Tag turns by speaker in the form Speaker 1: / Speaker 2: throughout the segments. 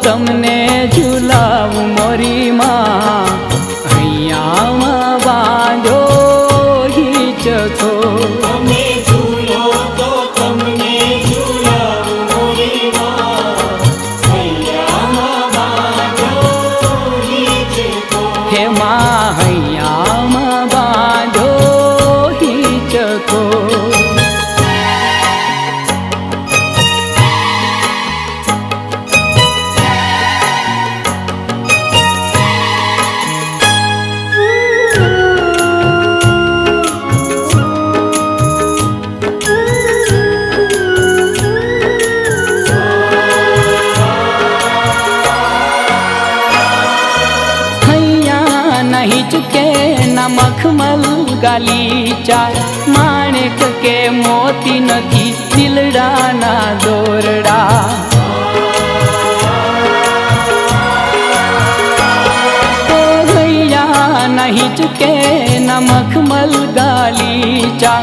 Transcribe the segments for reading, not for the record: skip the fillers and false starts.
Speaker 1: तमने झूलावूं मोरी मां हैयामां बांधो हीचको हे मां हैयामां बांधो हीचको नहीं चुके न मखमल गालीचा माणिक के मोती नथी दिलड़ा ना दोरड़ा भैया नहीं चुके न मखमल गालीचा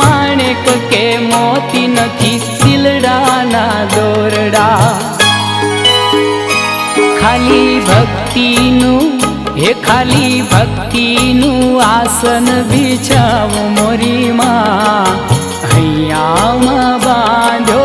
Speaker 1: माणिक के मोती नथी दिलड़ा ना दोरड़ा खाली भक्ति नु हे खाली भक्ति नु आसन बिछावो मोरी मां हैयामां बांधो